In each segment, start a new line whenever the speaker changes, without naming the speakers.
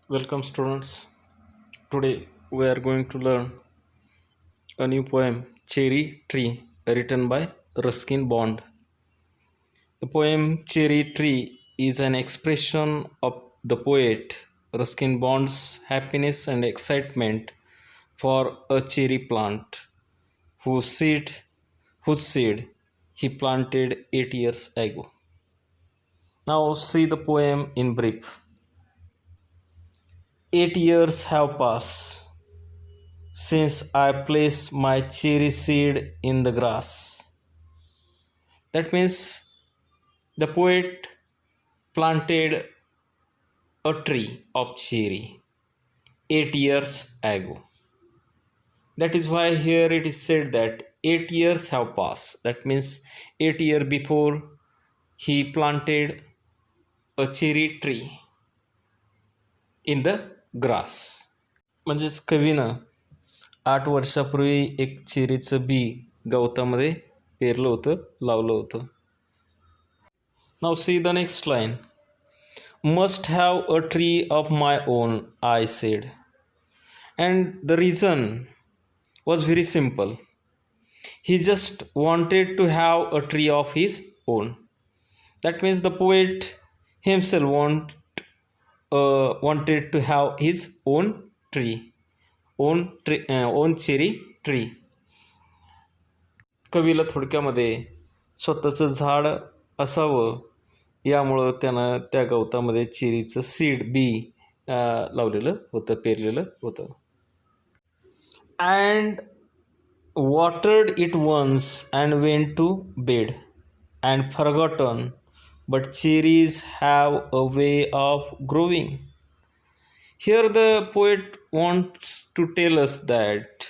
Welcome, students. Today we are going to learn a new poem, Cherry Tree, written by Ruskin Bond. The poem Cherry Tree is an expression of the poet Ruskin Bond's happiness and excitement for a cherry plant whose seed, whose seed he planted 8 years ago. Now see the poem in brief. 8 years have passed since I placed my cherry seed in the grass. That means the poet planted a tree of cherry 8 years ago. That is why here it is said that 8 years have passed. That means 8 years before he planted a cherry tree in the grass. म्हणजेच कवीनं 8 वर्षापूर्वी एक चेरीचं B गवतामध्ये पेरलं होतं, लावलं होतं. Now see the next line. Must have a tree of my own, I said. And the reason was very simple. He just wanted to have a tree of his own. That means the poet himself wanted to have his own tree, own cherry tree. कवीला थोडक्यामध्ये स्वतःचं झाड असावं यामुळं त्यानं त्या गवतामध्ये चेरीचं seed B लावलेलं होतं, पेरलेलं होतं. And watered it once and went to bed and forgotten, but cherries have a way of growing. Here the poet wants to tell us that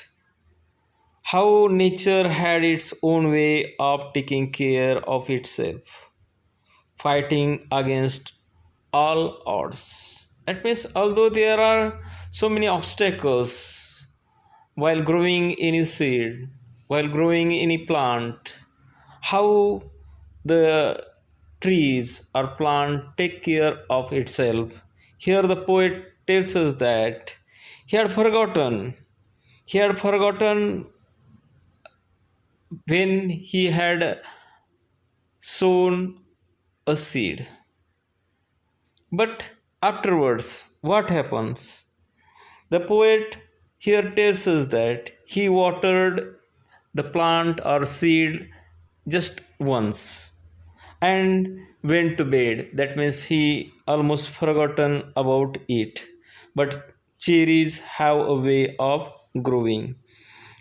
how nature had its own way of taking care of itself, fighting against all odds. That means although there are so many obstacles while growing any seed, while growing any plant, how the trees or plant take care of itself. Here the poet tells us that he had forgotten when he had sown a seed. But afterwards, what happens? The poet here tells us that he watered the plant or seed just once and went to bed. That means he almost forgotten about it. But cherries have a way of growing.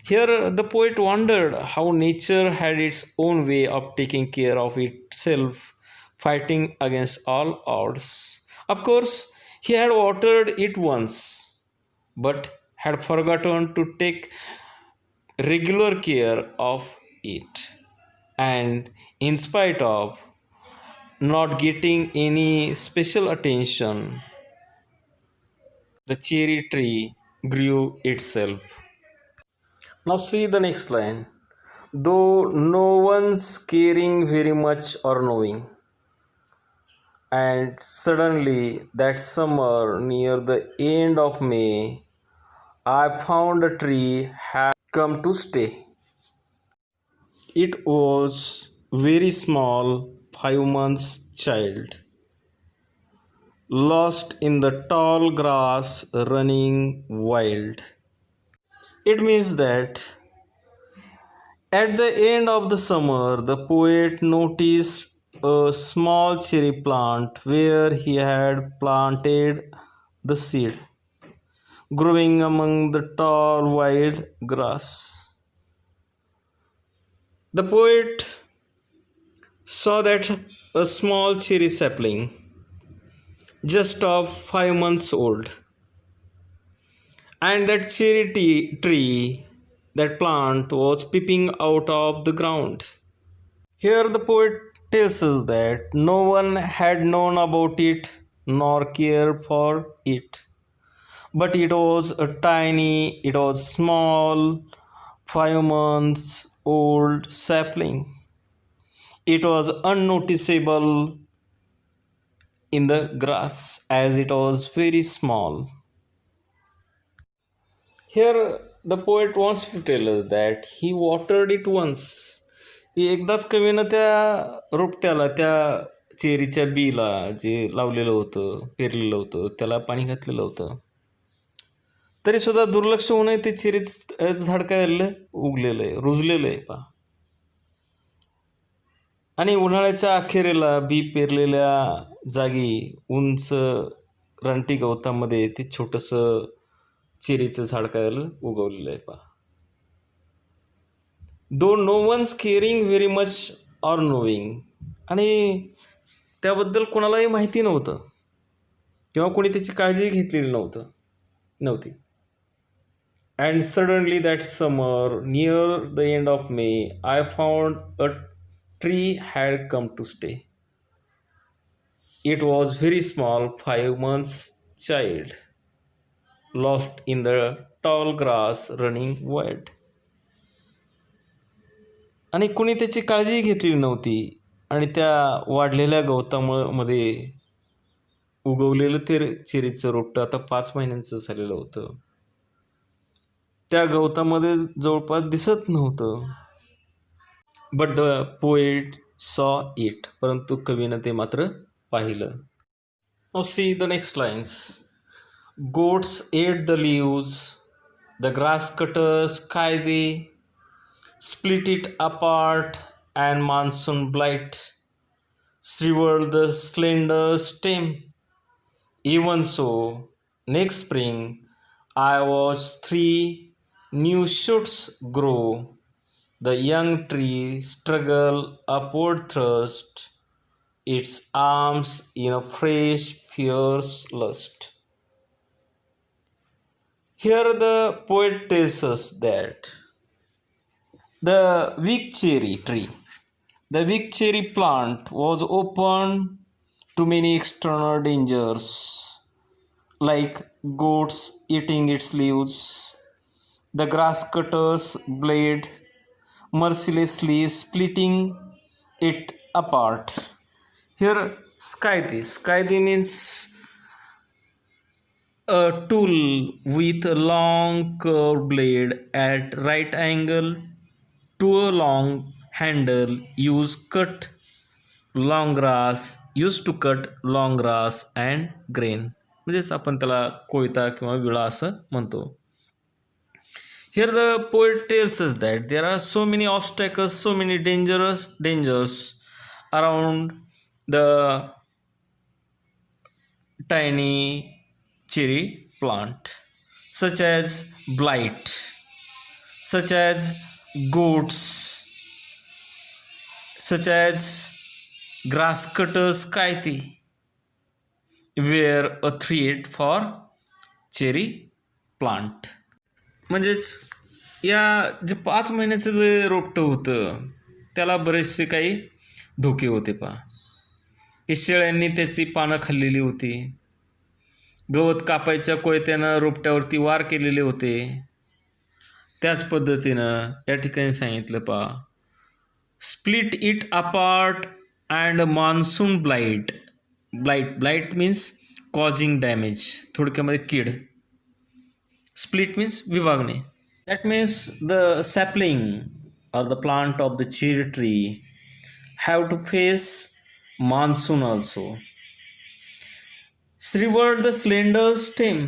Here the poet wondered how nature had its own way of taking care of itself, fighting against all odds. Of course, he had watered it once, but had forgotten to take regular care of it. And in spite of not getting any special attention, the cherry tree grew itself. Now see the next line. Though no one's caring very much or knowing, and suddenly that summer near the end of May, I found a tree had come to stay. It was very small, 5 months child, lost in the tall grass running wild. It means that at the end of the summer, the poet noticed a small cherry plant where he had planted the seed, growing among the tall wild grass. The poet saw that a small cherry sapling, just of 5 months old, and that tree, that plant was peeping out of the ground. Here the poet tells us that no one had known about it nor cared for it. But it was small, 5 months old sapling. It was unnoticeable in the grass as it was very small. Here, the poet wants to tell us that he watered it once. की एकदाच कवीनं त्या रोपट्याला, त्या चेरीच्या बीला जे लावलेलं होतं, पेरलेलं होतं, त्याला पाणी घातलेलं होतं. तरी सुद्धा दुर्लक्ष होऊ नये, ते चेरीचं झाड काय झालेलं, उगलेलं आहे, रुजलेलं आहे पहा. आणि उन्हाळ्याच्या अखेरीला बी पेरलेल्या जागी उंच रानटी गवतामध्ये ते छोटंसं चेरीचं झाड काय झालं, उगवलेलं आहे पहा. Though no one's caring very much or knowing, आणि त्याबद्दल कोणालाही माहिती नव्हतं किंवा कोणी त्याची काळजी घेतलेली नव्हती. And suddenly that summer near the end of May I found a tree had come to stay. It was very small, 5 months child, lost in the tall grass running wild. आणि कुणी त्याची काळजी घेतलेली नव्हती आणि त्या वाढलेल्या गवतामध्ये उगवलेलं ते चेरीचं रोपटं आता 5 महिन्यांचं झालेलं होतं. त्या गवतामध्ये जवळपास दिसत नव्हतं. But the poet saw it, परंतु कवीनं ते मात्र पाहिलं. Now see the next lines. Goats at the leaves, the grass cutters कायदे split it apart, and monsoon blight shriveled the slender stem. Even so, next spring I watched 3 new shoots grow. The young tree struggle upward thrust its arms in a fresh fierce lust. Here the poet tells us that the weak cherry tree, the weak cherry plant was open to many external dangers, like goats eating its leaves, the grass cutter's blade mercilessly splitting it apart. Here, scythe means a tool with a long curved blade at right angle to a long handle used to cut long grass and grain. म्हणजेच आपण त्याला कोयता किंवा विळा असं म्हणतो. Here the poet tells us that there are so many obstacles, so many dangers around the tiny cherry plant, such as blight, such as goats, such as grass cutters scythe, were a threat for cherry plant. म्हणजेच या जे 5 महिन्याचं जे रोपटं होतं त्याला बरेचसे काही धोके होते पहा. की शेळ्यांनी त्याची पानं खाल्लेली होती, गवत कापायच्या कोयत्यानं रोपट्यावरती वार केलेले होते. त्याच पद्धतीनं या ठिकाणी सांगितलं पहा, split it apart and monsoon blight means causing damage, थोडक्यामध्ये कीड. स्प्लिट मीन्स विभागणे. That means the sapling or the plant of the cherry tree have to face monsoon also. Shrivelled the slender stem,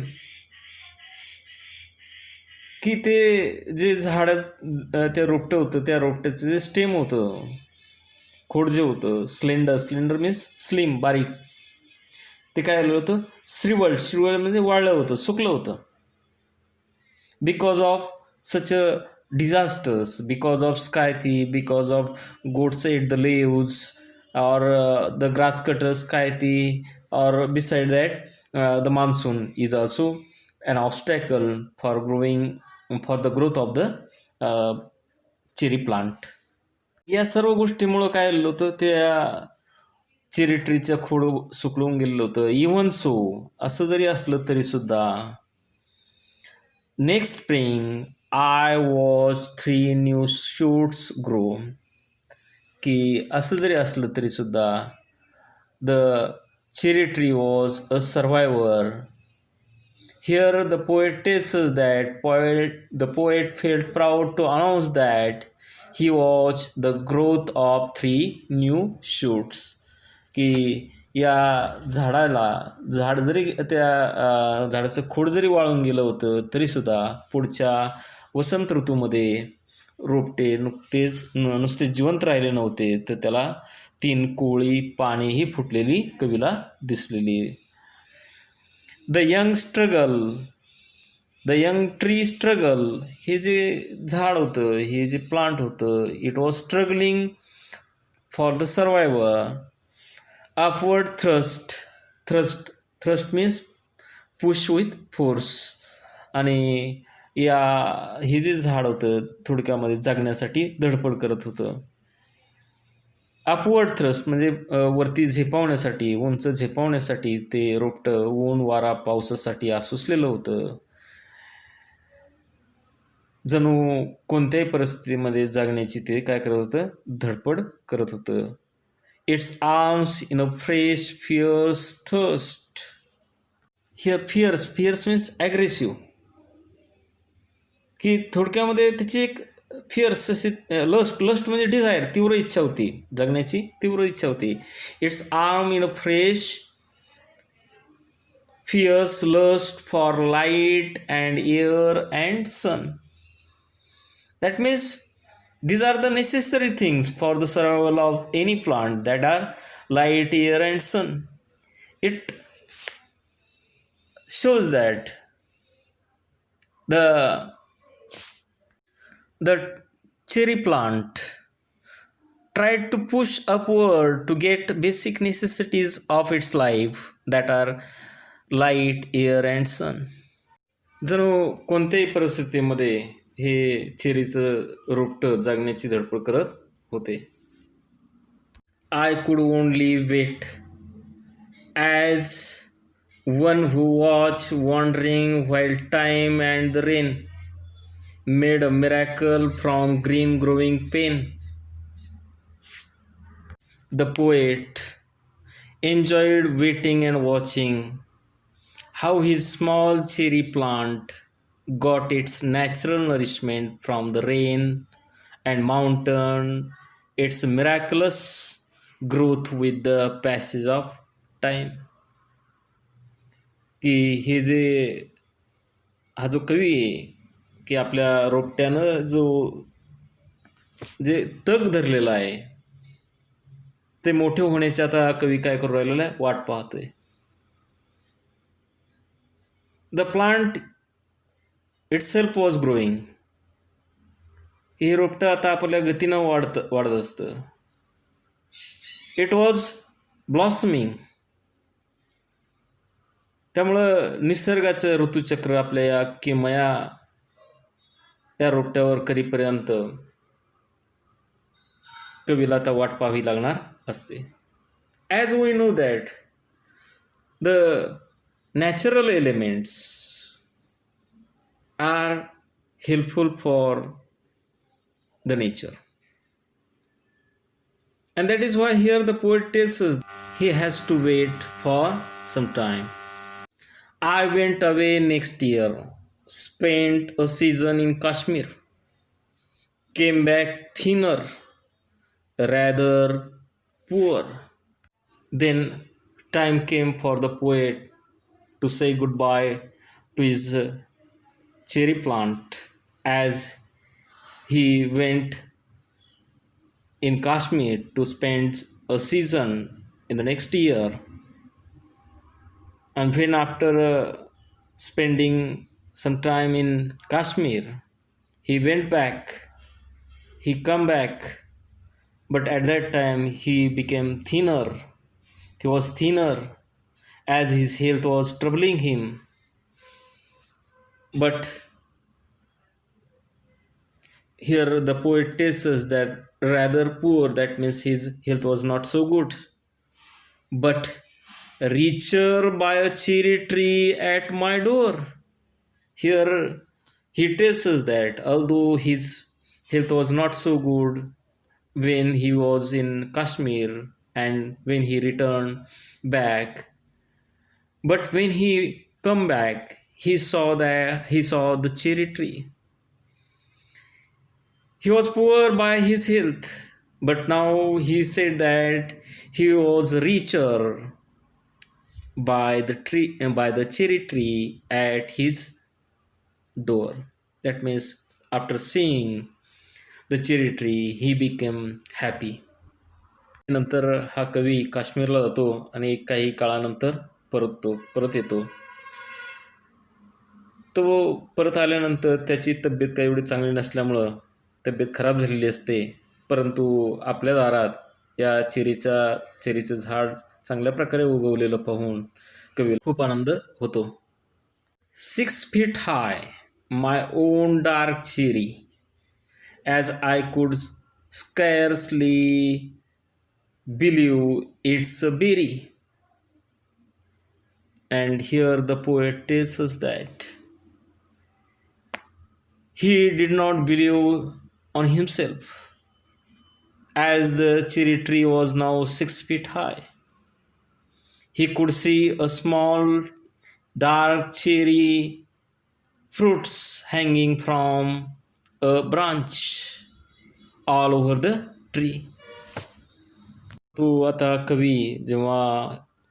की ते जे झाड त्या रोपटं होतं त्या रोपट्याचं जे stem होतं, खोड जे होतं, स्लेंडर मीन्स स्लिम, बारीक, ते काय आलं होतं, श्रिवर्ड म्हणजे वाळलं होतं, सुकलं होतं. Because of such a disasters, because of scythe, because of goats ate the leaves, or the grass cutters scythe, or beside that the monsoon is also an obstacle for the growth of the cherry plant. या सर्व गोष्टीमुळं काय झालं होतं, त्या cherry ट्रीचं खोड सुकळून गेलेलं होतं. Even सो, असं जरी असलं तरी सुद्धा, next spring I watched 3 new shoots grow, की असं जरी असलं तरी सुद्धा the cherry tree was a survivor. Here, the poet tells us that the poet felt proud to announce that he watched the growth of three new shoots. की या झाडाला झाड जरी त्या झाडाचं खोड जरी वाळून गेलं होतं तरीसुद्धा पुढच्या वसंत ऋतूमध्ये रोपटे नुसते जिवंत राहिले नव्हते, तर त्याला तीन कोळी पानेही फुटलेली कवीला दिसलेली. The young struggle, the young tree struggle, हे जे झाड होतं, हे जे प्लांट होतं, it was struggling for the survival. Upward thrust, thrust means push with force. आणि हे जे झाड होतं थोडक्यामध्ये जगण्यासाठी धडपड करत होतं. अपवर्ड थ्रस्ट म्हणजे वरती झेपावण्यासाठी, उंच झेपावण्यासाठी ते रोपटं ऊन वारा पावसासाठी आसुसलेलं होतं. जणू कोणत्याही परिस्थितीमध्ये जगण्याची ते काय करत होतं, धडपड करत होतं. Its arms in a fresh fierce thirst. Here fierce means aggressive, की थोडक्यामध्ये त्याची एक फिअर्स अशी लस्ट म्हणजे डिझायर, तीव्र इच्छा होती, जगण्याची तीव्र इच्छा होती. Its arm in a fresh fierce lust for light and air and sun. That means these are the necessary things for the survival of any plant, that are light, air and sun. It shows that the the cherry plant tried to push upward to get basic necessities of its life, that are light, air and sun. जणू कोणत्याही परिस्थितीमध्ये हे चेरीचं रोपटं जगण्याची धडपड करत होते. I could only wait as one who watch wondering while time and the rain made a miracle from green growing pain. The poet enjoyed waiting and watching how his small cherry plant got its natural nourishment from the rain and mountain its miraculous growth with the passage of time. की हे जे हा जो कवी आहे, की आपल्या रोपट्यानं जे तग धरलेला आहे ते मोठे होण्याचे आता कवी काय करू राहिलेला आहे, वाट पाहतोय. The plant itself was growing, हे रोपटं आता आपल्या गतीनं वाढत असतं. इट वॉज ब्लॉसमिंग, त्यामुळं निसर्गाचं ऋतुचक्र आपल्या या किमया या रोपट्यावर करीपर्यंत कवीला आता वाट पाहावी लागणार असते. As we know that the natural elements are helpful for the nature, and that is why here the poet tells us he has to wait for some time. I went away next year, spent a season in Kashmir, came back thinner, rather poor. Then time came for the poet to say goodbye to his cherry plant as he went in Kashmir to spend a season in the next year. And when after spending some time in Kashmir, he went back, he come back, but at that time he became thinner. He was thinner as his health was troubling him. But here the poet tells us that rather poor, that means his health was not so good, but richer by a cherry tree at my door. Here he tells us that although his health was not so good when he was in Kashmir, and when he returned back, but when he come back, he saw the cherry tree. He was poor by his health, but now he said that he was richer by the cherry tree at his door. That means after seeing the cherry tree, he became happy. नंतर हा कवी काश्मीरला जातो आणि काही काळानंतर परत येतो. तो परत आल्यानंतर त्याची तब्येत काही एवढी चांगली नसल्यामुळं तब्येत खराब झालेली असते, परंतु आपल्या दारात या चेरीचं झाड चांगल्या प्रकारे उगवलेलं पाहून कवीला खूप आनंद होतो. 6 feet high, my own dark cherry, as I could scarcely believe it's a berry. And here the poet tells us that he did not believe on himself, as the cherry tree was now 6 feet high. He could see a small dark cherry fruits hanging from a branch all over the tree. तो आता कवी जेव्हा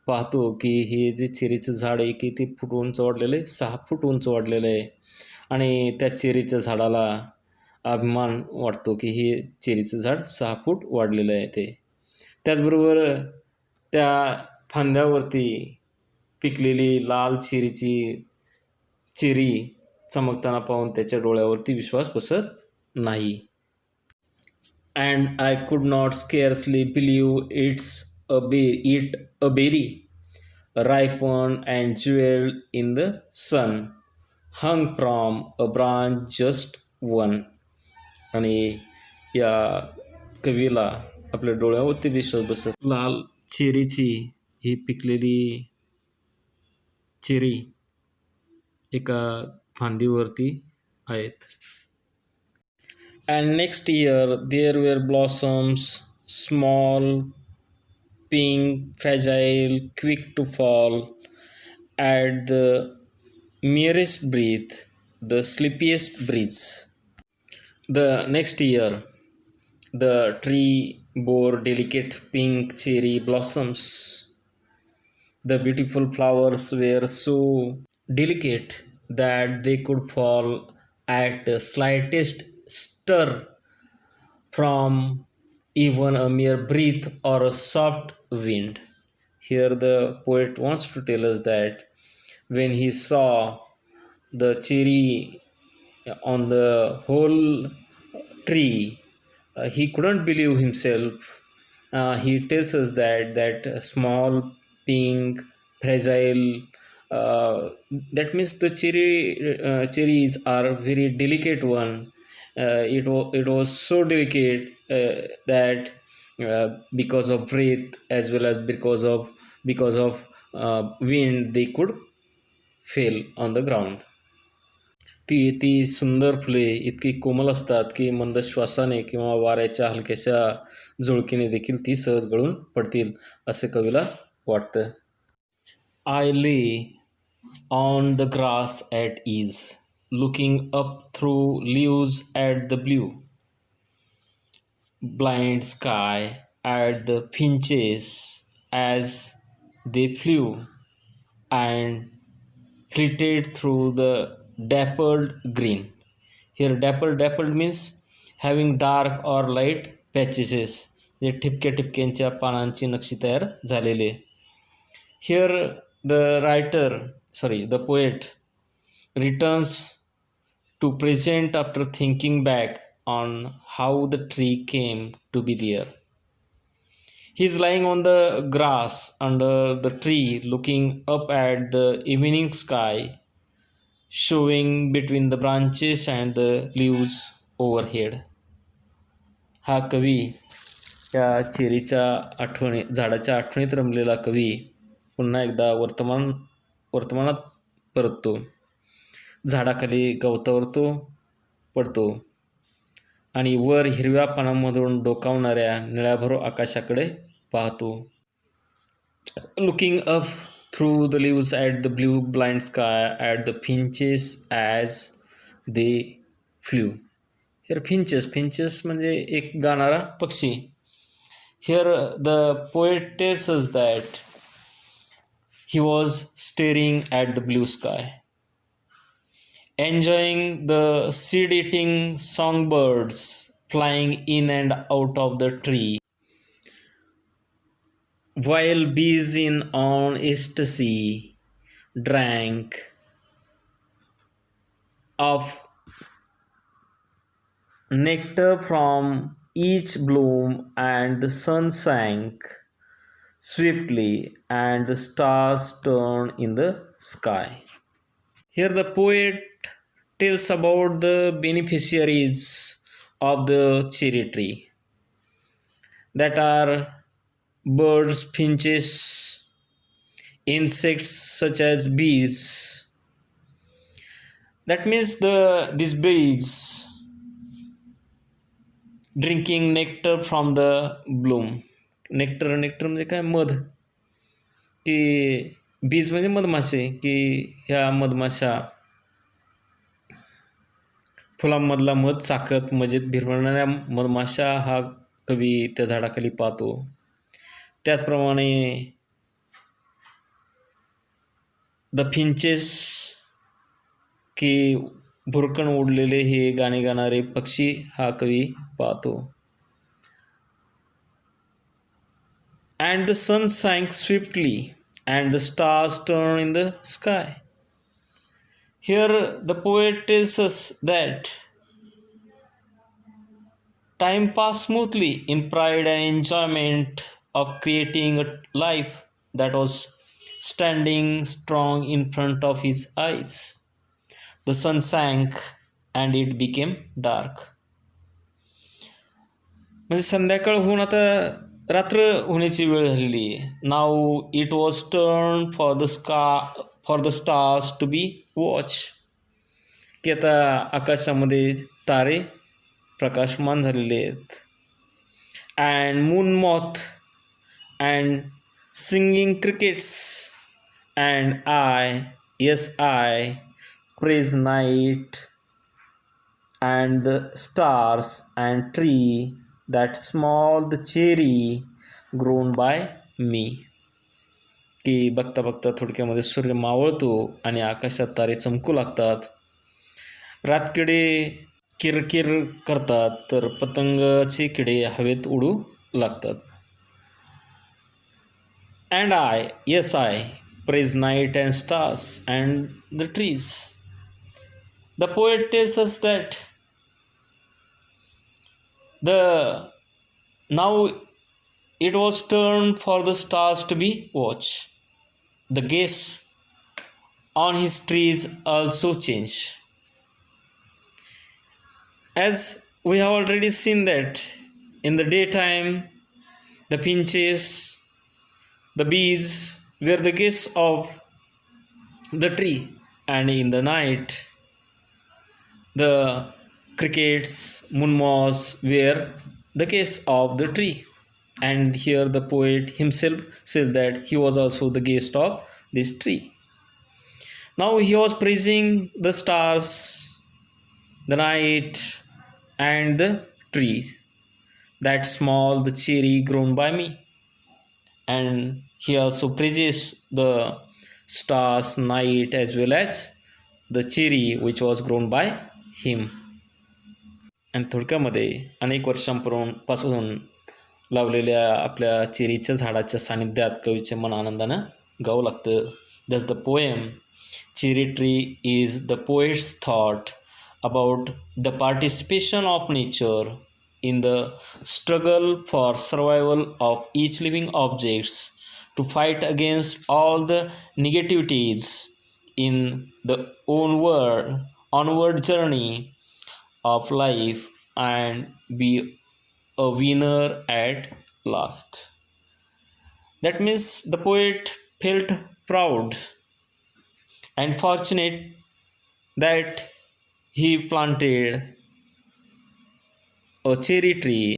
पाहतो की हे जे चेरीचं झाड आहे की ते फूट उंच वाढलेलं आहे, 6 फूट उंच वाढलेलं आहे आणि त्या चेरीच्या झाडाला अभिमान वाटतो की हे चेरीचं झाड 6 फूट वाढलेलं आहे ते. त्याचबरोबर त्या फांद्यावरती पिकलेली लाल चेरी चमकताना पाहून त्याच्या डोळ्यावरती विश्वास बसत नाही. And I could not scarcely believe it a berry, ripened and jeweled in the sun, hung from a branch just one. आणि या कवीला आपल्या डोळ्यावरती विश्वास बसत. लाल चेरीची ही पिकलेली चेरी एका फांदीवरती आहेत. And next year there were blossoms, small, pink, fragile, quick to fall at the merest breath, the sleepiest breeze. The next year the tree bore delicate pink cherry blossoms. The beautiful flowers were so delicate that they could fall at the slightest stir from even a mere breath or a soft wind. Here, the poet wants to tell us that when he saw the cherry on the whole tree, he couldn't believe himself. He tells us that small, pink, fragile. That means the cherries are very delicate one. It was so delicate that because of breath as well as because of wind they could fail on the ground. ती सुंदर फुले इतकी कोमल असतात की मंद श्वासाने किंवा वाऱ्याच्या हलक्याशा झुळकीने देखील ती सहज गळून पडतील असे कवीला वाटतं. I lay on the grass at ease, looking up through leaves at the blue, blind sky, at the finches as they flew and flitted through the dappled green. Here dappled means having dark or light patches, जे ठिपक्यांच्या पानांची नक्षी तयार झालेले. Here the poet returns to present after thinking back on how the tree came to be there. He is lying on the grass under the tree looking up at the evening sky showing between the branches and the leaves overhead. हा कवी या झाडाच्या आठवणीत रमलेला कवी पुन्हा एकदा वर्तमानात परततो. झाडाखाली गवतावर तो पडतो आणि वर हिरव्या पानांमधून डोकावणाऱ्या निळ्याभर आकाशाकडे पाहतो. Looking up through the leaves at the blue blind sky, at the finches as they flew. Here finches म्हणजे एक गाणारा पक्षी. Here the poet tells us that he was staring at the blue sky, enjoying the seed-eating songbirds flying in and out of the tree, while bees in on ecstasy drank of nectar from each bloom, and the sun sank swiftly, and the stars turned in the sky. Here, the poet tells about the beneficiaries of the cherry tree, that are birds, finches, insects such as bees. That means these bees drinking nectar from the Bloom. Nectar म्हणजे काय, मध. की बीज म्हणजे मधमाशे, की ह्या मधमाशा फुलांमधला मध चाकत मजेत भिरवणाऱ्या मधमाशा हा कवी त्या झाडाखाली पाहतो. त्याचप्रमाणे द फिंचेस, की भुरकण उडलेले हे गाणे गाणारे पक्षी हा कवी पाहतो. And the sun sank swiftly, and the stars turned in the sky. Here, the poet tells us that time passed smoothly in pride and enjoyment of creating a life that was standing strong in front of his eyes. The sun sank and it became dark. म्हणजे संध्याकाळ होऊन आता रात्र होण्याची वेळ झालेली आहे. Now it was turn for the stars to be watch, की आता आकाशामध्ये तारे प्रकाशमान झालेले आहेत. And moon moth and singing crickets and I praise night and the stars and tree that small the cherry grown by me. की बघता बघता थोडक्यामध्ये सूर्य मावळतो आणि आकाशात तारे चमकू लागतात. रातकिडे किरकिर करतात, तर पतंगाचे किडे हवेत उडू लागतात. And I praise night and stars and the trees. The poet tells us that now it was turn for the stars to be watch. The gaze on his trees also changed. As we have already seen that in the daytime the finches, the bees were the guests of the tree, and in the night the crickets, moon moths were the guests of the tree. And here the poet himself says that he was also the guest of this tree. Now he was praising the stars, the night, and the trees, that small the cherry grown by me. And he also praises the stars, night, as well as the cherry which was grown by him. आणि थोडक्यामध्ये अनेक वर्षांपासून लावलेल्या आपल्या चेरीच्या झाडाच्या सानिध्यात कवीचे मन आनंदानं गावं लागतं. That's the poem. Cherry tree is the poets thought about the participation of nature in the struggle for survival of each living objects, to fight against all the negativities in the onward journey of life, and be a winner at last. That means the poet felt proud and fortunate that he planted a cherry tree